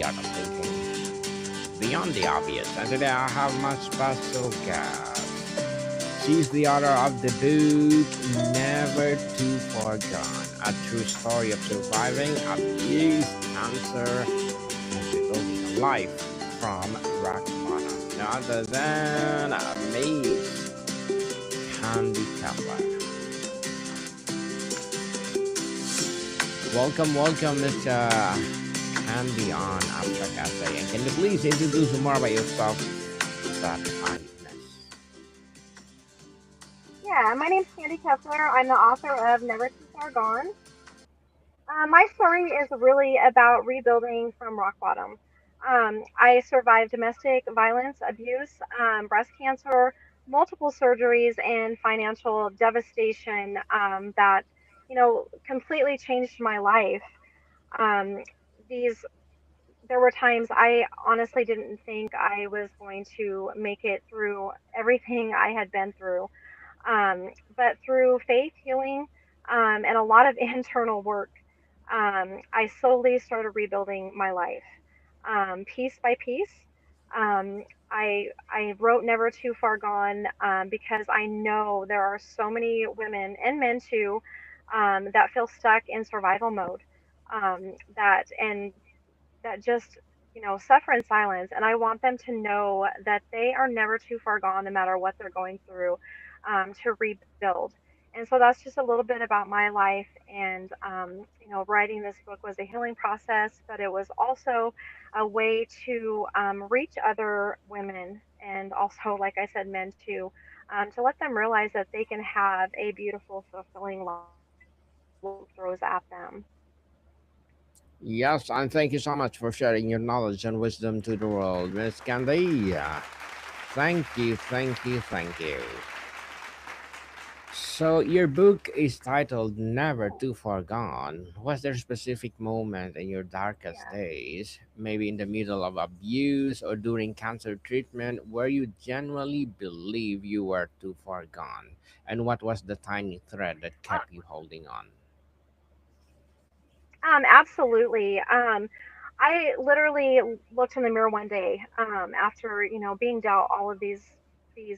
art of thinking beyond the obvious. And today I have my special guest. She's the author of the book Never Too Far Gone, a true story of surviving abuse, cancer, and rebuilding a life from rock bottom. None other than Miss Candi Keffeler. Welcome, Mr. Andy on Abstract Essay. And can you please introduce more about yourself that I miss? Yeah, my name's Candi Keffeler. I'm the author of Never Too Far Gone. My story is really about rebuilding from rock bottom. I survived domestic violence, abuse, breast cancer, multiple surgeries, and financial devastation that, completely changed my life. Um, these There were times I honestly didn't think I was going to make it through everything I had been through. But through faith, healing, and a lot of internal work, I slowly started rebuilding my life, piece by piece. I wrote Never Too Far Gone because I know there are so many women and men too that feel stuck in survival mode. That just suffer in silence, and I want them to know that they are never too far gone no matter what they're going through, to rebuild. And so that's just a little bit about my life. And writing this book was a healing process, but it was also a way to reach other women, and also, like I said, men too, to let them realize that they can have a beautiful, fulfilling life no matter what life throws at them. Yes, and thank you so much for sharing your knowledge and wisdom to the world, Miss Candy. Thank you. So, your book is titled Never Too Far Gone. Was there a specific moment in your darkest Yeah. days, maybe in the middle of abuse or during cancer treatment, where you genuinely believe you were too far gone? And what was the tiny thread that kept you holding on? Absolutely. I literally looked in the mirror one day, after being dealt all of these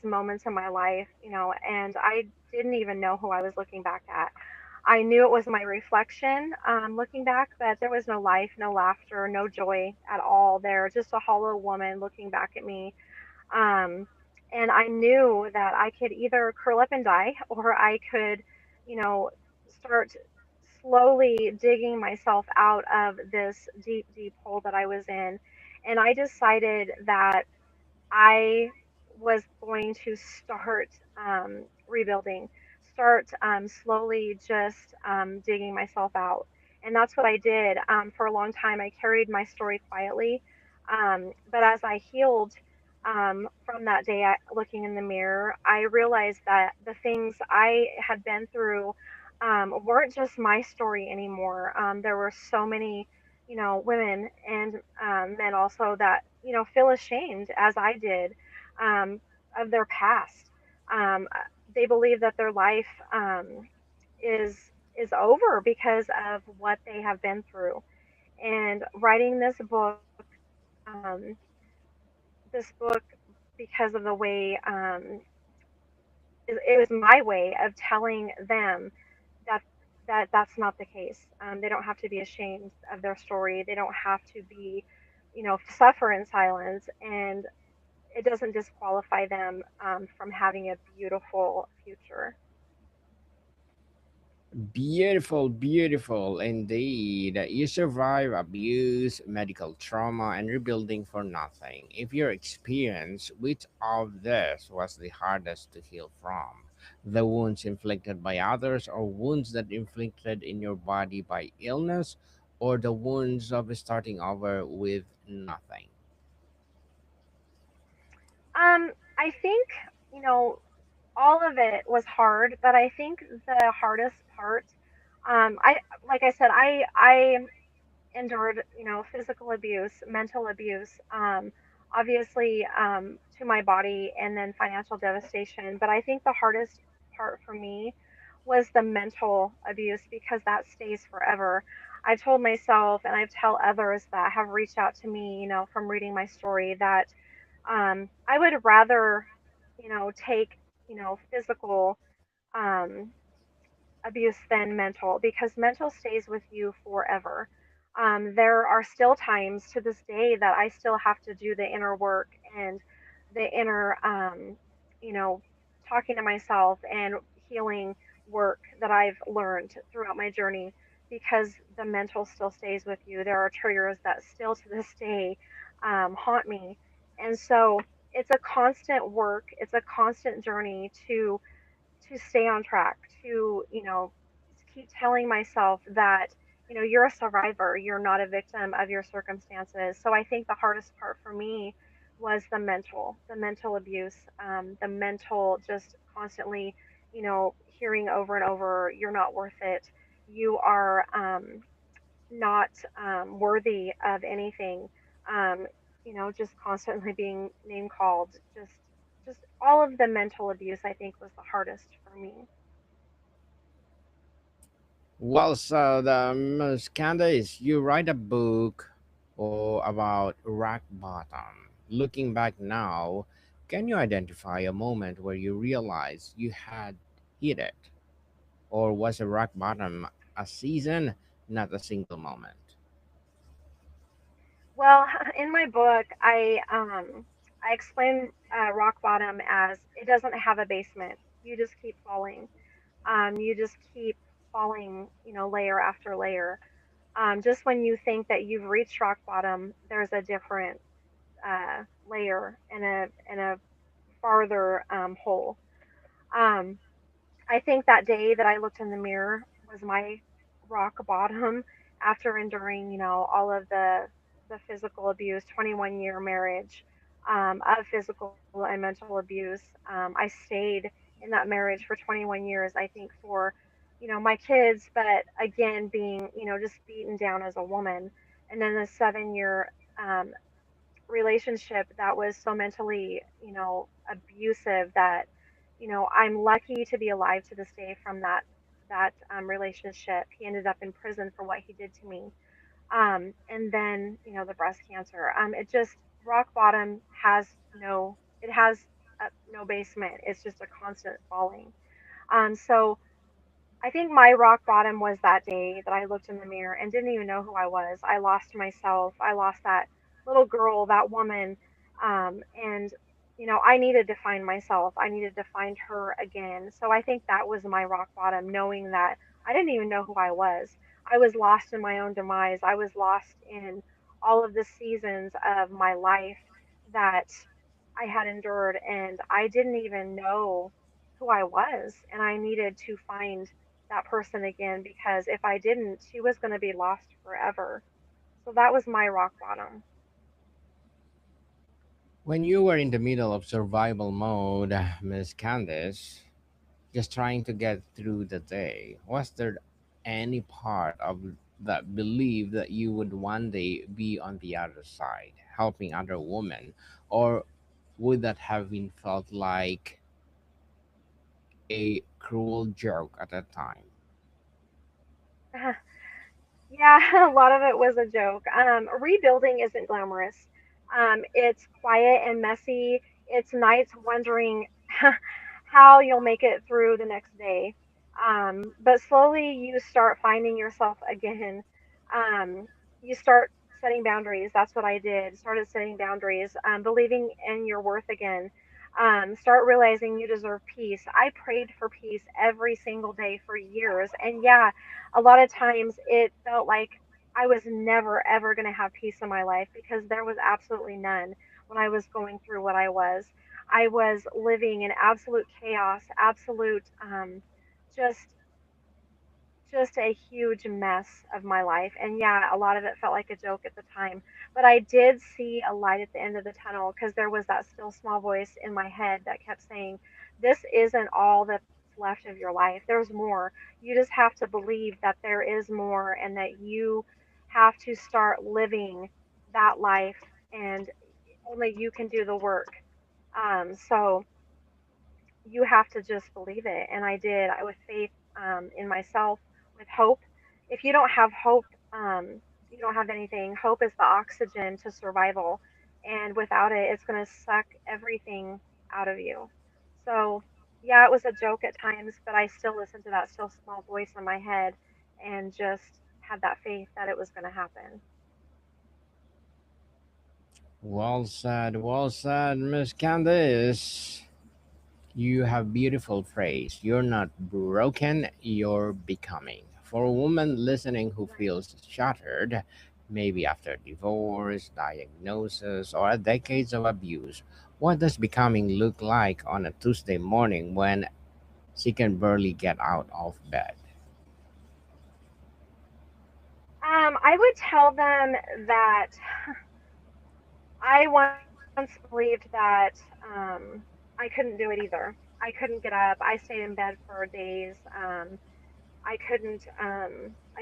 moments in my life, and I didn't even know who I was looking back at. I knew it was my reflection, looking back, but there was no life, no laughter, no joy at all there. Just a hollow woman looking back at me. Um, and I knew that I could either curl up and die, or I could, you know, start slowly digging myself out of this deep, deep hole that I was in. And I decided that I was going to start rebuilding, start slowly just digging myself out. And that's what I did. For a long time, I carried my story quietly. But as I healed from that day, looking in the mirror, I realized that the things I had been through weren't just my story anymore. There were so many, women and men also that, feel ashamed, as I did, um, of their past. They believe that their life is is over because of what they have been through. And writing um, this book, because of the way, it was my way of telling them that that's not the case. They don't have to be ashamed of their story. They don't have to be, suffer in silence, and it doesn't disqualify them from having a beautiful future. Beautiful indeed. You survive abuse, medical trauma, and rebuilding for nothing. If your experience, which of this was the hardest to heal from? The wounds inflicted by others, or wounds that inflicted in your body by illness, or the wounds of starting over with nothing? I think, you know, all of it was hard, but I think the hardest part, I like I said, I endured, physical abuse, mental abuse, obviously, to my body, and then financial devastation. But I think the hardest part for me was the mental abuse, because that stays forever. I've told myself and I've tell others that have reached out to me, from reading my story that I would rather, take, physical um, abuse than mental because mental stays with you forever. There are still times to this day that I still have to do the inner work and the inner, you know, talking to myself and healing work that I've learned throughout my journey because the mental still stays with you. There are triggers that still to this day haunt me. And so it's a constant work, it's a constant journey to stay on track, to, keep telling myself that, you're a survivor, you're not a victim of your circumstances. So I think the hardest part for me was the mental abuse, the mental just constantly, hearing over and over, you're not worth it. You are not worthy of anything. Um, just constantly being name called, just all of the mental abuse I think was the hardest for me. Well, so the Miss Candace, you write a book or about rock bottom. Looking back now, can you identify a moment where you realized you had hit it? Or was a rock bottom a season, not a single moment? Well, in my book, I explain rock bottom as it doesn't have a basement. You just keep falling. You just keep falling, layer after layer. Just when you think that you've reached rock bottom, there's a different layer and a farther hole. Um, I think that day that I looked in the mirror was my rock bottom after enduring, all of the physical abuse, 21-year marriage of physical and mental abuse. I stayed in that marriage for 21 years, I think, for, my kids, but again, being, just beaten down as a woman. And then the 7-year relationship that was so mentally, abusive that, I'm lucky to be alive to this day from that relationship. He ended up in prison for what he did to me. And then, the breast cancer. It just rock bottom has no, it has no basement. It's just a constant falling. So I think my rock bottom was that day that I looked in the mirror and didn't even know who I was. I lost myself. I lost that little girl, that woman. And, I needed to find myself. I needed to find her again. So I think that was my rock bottom, knowing that I didn't even know who I was. I was lost in my own demise. I was lost in all of the seasons of my life that I had endured, and I didn't even know who I was. And I needed to find that person again because if I didn't, she was going to be lost forever. So that was my rock bottom. When you were in the middle of survival mode, Miss Candace, just trying to get through the day, was there any part of that belief that you would one day be on the other side, helping other women, or would that have been felt like a cruel joke at that time? Yeah, a lot of it was a joke. Rebuilding isn't glamorous. It's quiet and messy. It's nights wondering how you'll make it through the next day. But slowly you start finding yourself again. Um, you start setting boundaries. That's what I did. Started setting boundaries, believing in your worth again. Start realizing you deserve peace. I prayed for peace every single day for years. And yeah, a lot of times it felt like I was never ever going to have peace in my life because there was absolutely none when I was going through what I was. I was living in absolute chaos, absolute just just a huge mess of my life. And yeah, a lot of it felt like a joke at the time. But I did see a light at the end of the tunnel because there was that still small voice in my head that kept saying, this isn't all that's left of your life. There's more. You just have to believe that there is more and that you have to start living that life and only you can do the work. So you have to just believe it. And I did. I with faith in myself, with hope. If you don't have hope You don't have anything. Hope is the oxygen to survival, and without it, it's going to suck everything out of you. So, yeah, it was a joke at times, but I still listened to that still small voice in my head and just had that faith that it was going to happen. Well said, Miss Candice. You have beautiful phrase. You're not broken, you're becoming. For a woman listening who Right. feels shattered, maybe after divorce, diagnosis, or decades of abuse, what does becoming look like on a Tuesday morning when she can barely get out of bed? I would tell them that I once believed that I couldn't do it either. I couldn't get up. I stayed in bed for days. I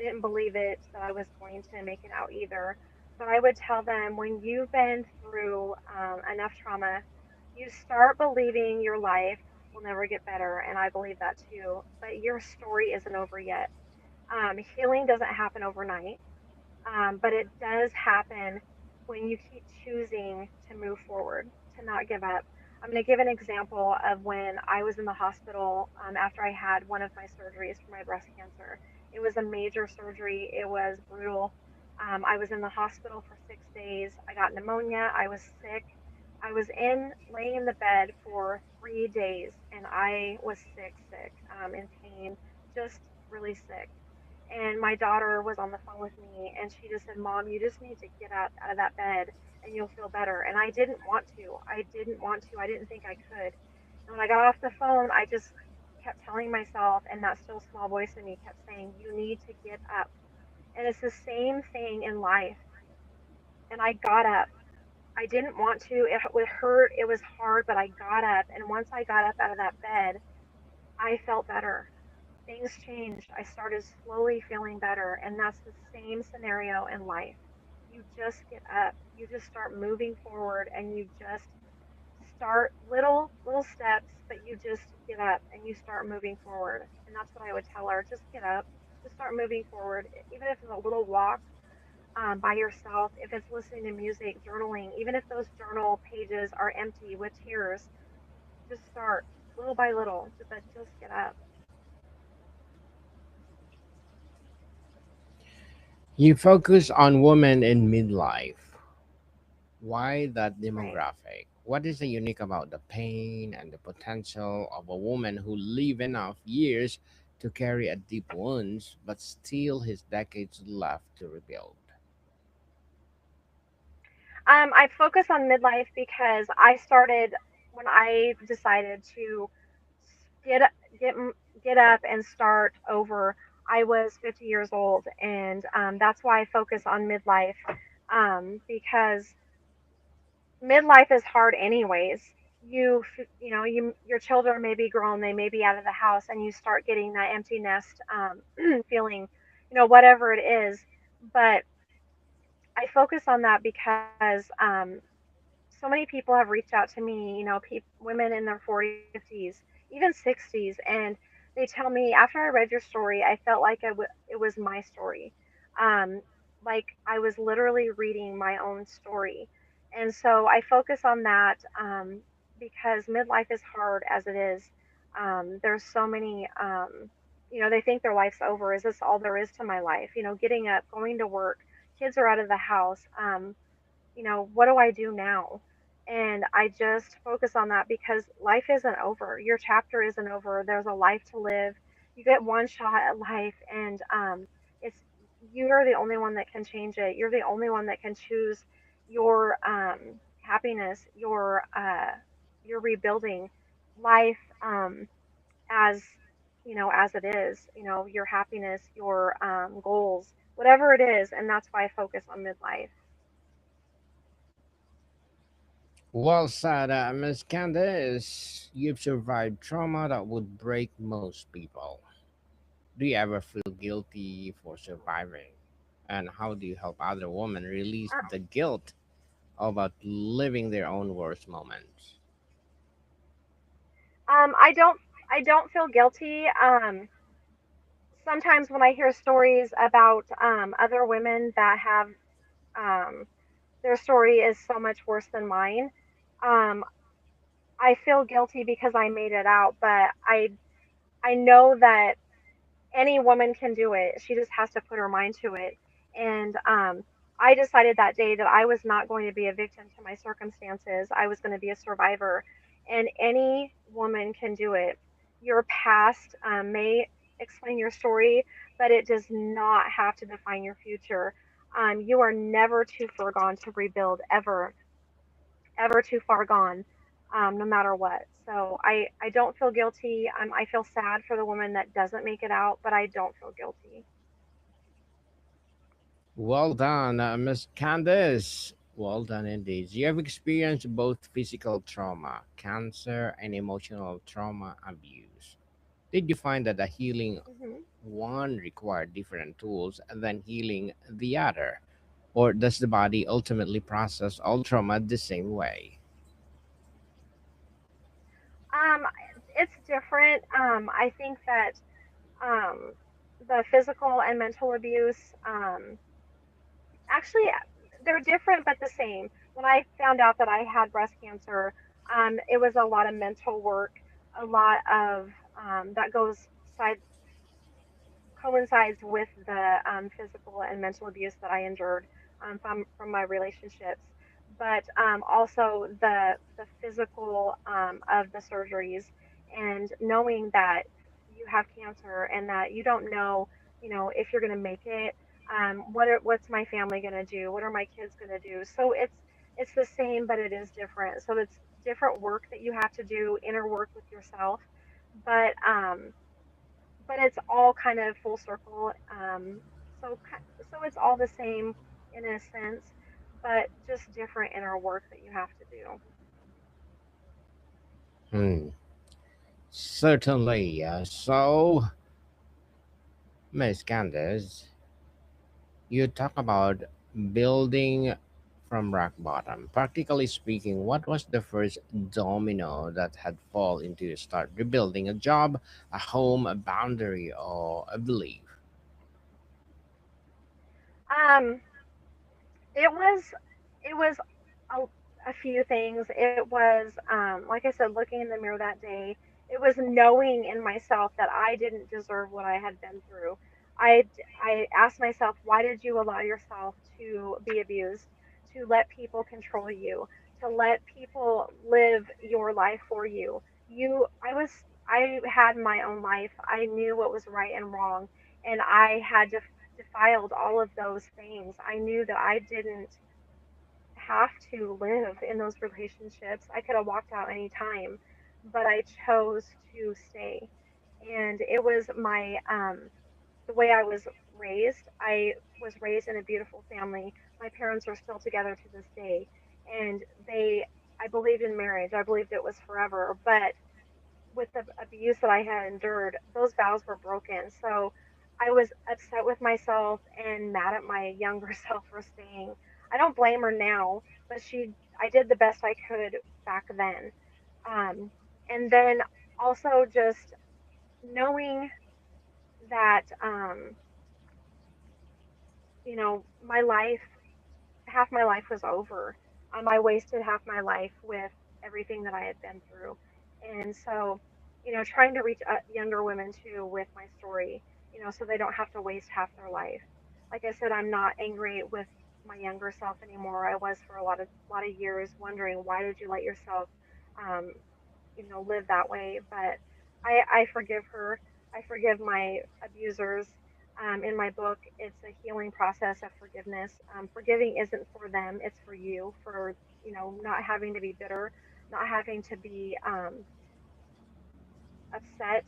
didn't believe it that I was going to make it out either. But I would tell them when you've been through enough trauma, you start believing your life will never get better. And I believe that too. But your story isn't over yet. Healing doesn't happen overnight, but it does happen when you keep choosing to move forward, to not give up. I'm going to give an example of when I was in the hospital after I had one of my surgeries for my breast cancer. It was a major surgery, it was brutal. I was in the hospital for 6 days. I got pneumonia. I was sick. I was laying in the bed for 3 days, and I was in pain, just really sick. And my daughter was on the phone with me and she just said, Mom, you just need to get up out of that bed and you'll feel better. And I didn't want to. I didn't want to. I didn't think I could. And when I got off the phone, I just kept telling myself, and that still small voice in me kept saying, you need to get up. And it's the same thing in life. And I got up. I didn't want to. It hurt. It was hard, but I got up. And once I got up out of that bed, I felt better. Things changed. I started slowly feeling better. And that's the same scenario in life. You just get up. You just start moving forward and you just start little steps, but you just get up and you start moving forward. And that's what I would tell her. Just get up. Just start moving forward. Even if it's a little walk by yourself, if it's listening to music, journaling, even if those journal pages are empty with tears, just start little by little, but just get up. You focus on women in midlife. Why that Right. demographic? What is the unique about the pain and the potential of a woman who live enough years to carry a deep wounds but still has decades left to rebuild? I focus on midlife because I started when I decided to get get get up and start over. I was 50 years old, and that's why I focus on midlife, because midlife is hard anyways. Your children may be grown, they may be out of the house, and you start getting that empty nest feeling, whatever it is. But I focus on that because so many people have reached out to me, women in their 40s, 50s, even 60s, and they tell me after I read your story, I felt like it was my story. Um, like I was literally reading my own story. And so I focus on that because midlife is hard as it is. There's so many, they think their life's over. Is this all there is to my life? Getting up, going to work, kids are out of the house. What do I do now? And I just focus on that because life isn't over. Your chapter isn't over. There's a life to live. You get one shot at life, and it's you're the only one that can change it. You're the only one that can choose your happiness, your rebuilding life as as it is. Your happiness, your goals, whatever it is, and that's why I focus on midlife. Well said, Miss Candace. You've survived trauma that would break most people. Do you ever feel guilty for surviving? And how do you help other women release the guilt about living their own worst moments? I don't feel guilty. sometimes when I hear stories about other women that have um, their story is so much worse than mine, um, I feel guilty because I made it out. But I know that any woman can do it. She just has to put her mind to it. And I decided that day that I was not going to be a victim to my circumstances. I was going to be a survivor. And any woman can do it. Your past may explain your story, but it does not have to define your future. You are never too far gone to rebuild, ever, ever too far gone, no matter what. So I don't feel guilty. I feel sad for the woman that doesn't make it out, but I don't feel guilty. Well done, Miss Candace. Well done indeed. You have experienced both physical trauma, cancer, and emotional trauma abuse. Did you find that the healing Hmm. one required different tools than healing the other? Or does the body ultimately process all trauma the same way? Um, it's different. I think that um, the physical and mental abuse, actually, they're different but the same. When I found out that I had breast cancer, it was a lot of mental work, a lot of that goes side coincides with the physical and mental abuse that I endured from my relationships, but also the physical of the surgeries, and knowing that you have cancer and that you don't know, if you're going to make it. What's my family going to do? What are my kids going to do? So it's the same, but it is different. So it's different work that you have to do, inner work with yourself, but it's all kind of full circle. So it's all the same in a sense, but just different inner work that you have to do. Hmm. Certainly. So, Miss Candace, you talk about building from rock bottom. Practically speaking, what was the first domino that had fall into you start rebuilding a job, a home, a boundary, or a belief? Um, it was it was a few things. It was like I said, looking in the mirror that day. It was knowing in myself that I didn't deserve what I had been through. I asked myself, why did you allow yourself to be abused, to let people control you, to let people live your life for you? I had my own life. I knew what was right and wrong, and I had defiled all of those things. I knew that I didn't have to live in those relationships. I could have walked out any time, but I chose to stay. And it was the way I was raised. I was raised in a beautiful family. My parents are still together to this day, and I believed in marriage. I believed it was forever, but with the abuse that I had endured, those vows were broken. So I was upset with myself and mad at my younger self for staying. I don't blame her now, but I did the best I could back then. Um, and then also just knowing that, my life, half my life was over. I wasted half my life with everything that I had been through. And so, trying to reach younger women too with my story, so they don't have to waste half their life. Like I said, I'm not angry with my younger self anymore. I was for a lot of years wondering, why did you let yourself um, live that way. But I forgive her. I forgive my abusers. In my book, it's a healing process of forgiveness. Forgiving isn't for them; it's for you. For not having to be bitter, not having to be upset,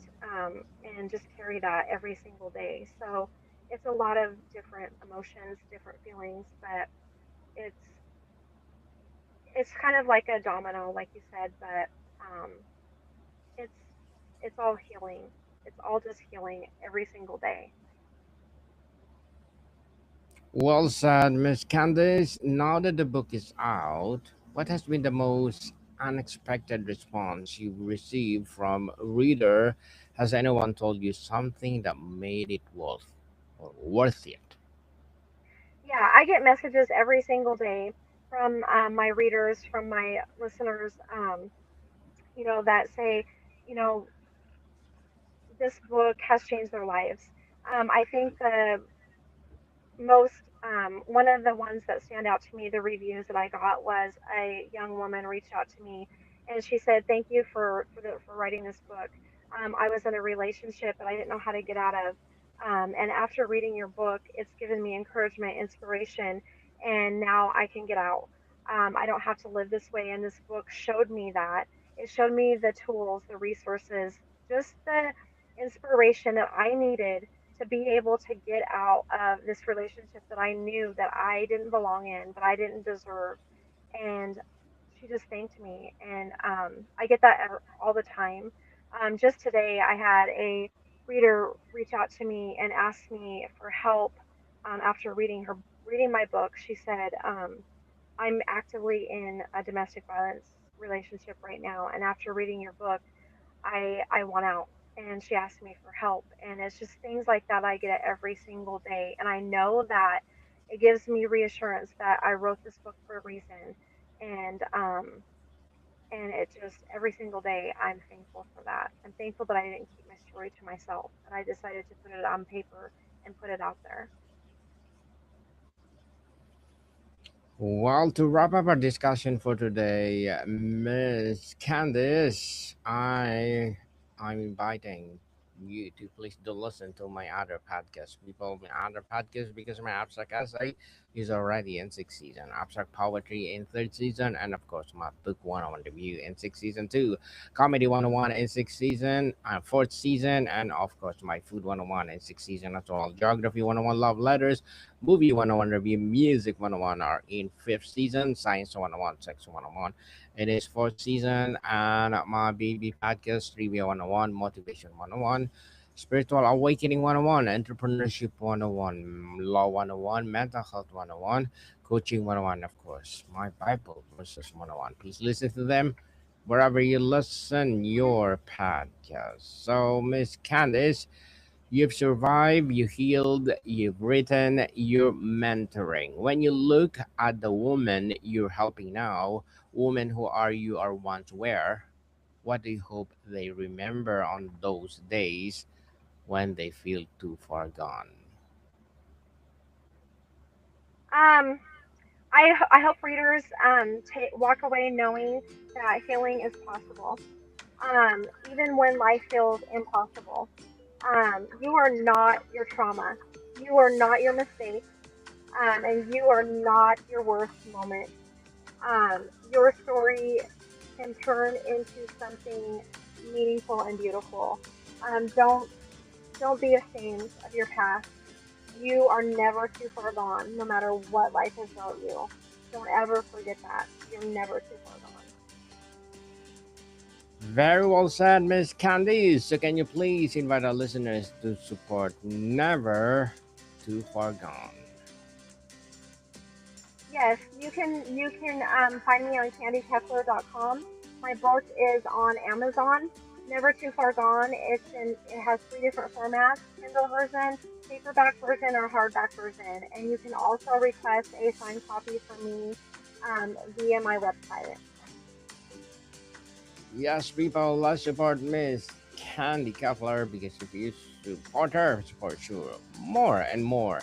and just carry that every single day. So it's a lot of different emotions, different feelings, but it's it's kind of like a domino, like you said, but it's it's all healing. It's all just healing every single day. Well said, Miss Candace. Now that the book is out, what has been the most unexpected response you received from a reader? Has anyone told you something that made it worth it? Yeah, I get messages every single day from my readers, from my listeners, that say, you know, this book has changed their lives. I think the most one of the ones that stand out to me, the reviews that I got, was a young woman reached out to me and she said, "Thank you for writing this book. I was in a relationship that I didn't know how to get out of, and after reading your book, it's given me encouragement, inspiration, and now I can get out. I don't have to live this way." And this book showed me that. It showed me the tools, the resources, just the inspiration that I needed to be able to get out of this relationship that I knew that I didn't belong in, that I didn't deserve. And she just thanked me. And I get that all the time. Just today, I had a reader reach out to me and ask me for help after reading my book. She said, "I'm actively in a domestic violence relationship right now, and after reading your book, I want out." And she asked me for help, and it's just things like that I get every single day, and I know that it gives me reassurance that I wrote this book for a reason. And it just every single day I'm thankful for that. I'm thankful that I didn't keep my story to myself, that I decided to put it on paper and put it out there. Well, to wrap up our discussion for today, Miss Candice, I'm inviting you to please do listen to my other podcast. People, my other podcast, because my abstract essay is already in sixth season, abstract poetry in third season, and of course my book 101 review in sixth season too, comedy 101 in sixth season, fourth season, and of course my food 101 in sixth season as well. Geography 101 love letters, movie 101 review, music 101 are in fifth season, science 101, sex 101. It is fourth season, and my baby podcast, Trivia 101, motivation 101, spiritual awakening 101, entrepreneurship 101, law 101, mental health 101, coaching 101, of course, my Bible verses 101. Please listen to them wherever you listen your podcast. So, Miss Candice, you've survived, you healed, you've written, you're mentoring. When you look at the woman you're helping now, women who are you or once were, what do you hope they remember on those days when they feel too far gone? Um, I hope readers walk away knowing that healing is possible, even when life feels impossible. You are not your trauma. You are not your mistakes. And you are not your worst moment. Your story can turn into something meaningful and beautiful. Um, don't don't be ashamed of your past. You are never too far gone, no matter what life has dealt you. Don't ever forget that. You're never too far gone. Very well said, Miss Candice. So, can you please invite our listeners to support Never Too Far Gone? Yes, you can find me on candykeffeler.com. My book is on Amazon. Never Too Far Gone. It has three different formats: Kindle version, paperback version, or hardback version. And you can also request a signed copy from me via my website. Yes, people, let's support Miss Candi Keffeler because if you support her, support you more and more.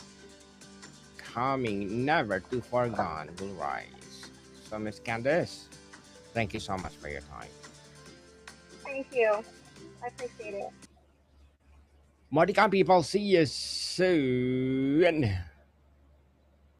Coming, never too far gone will rise. So, Miss Candice, thank you so much for your time. Thank you. I appreciate it. More to come, people. See you soon.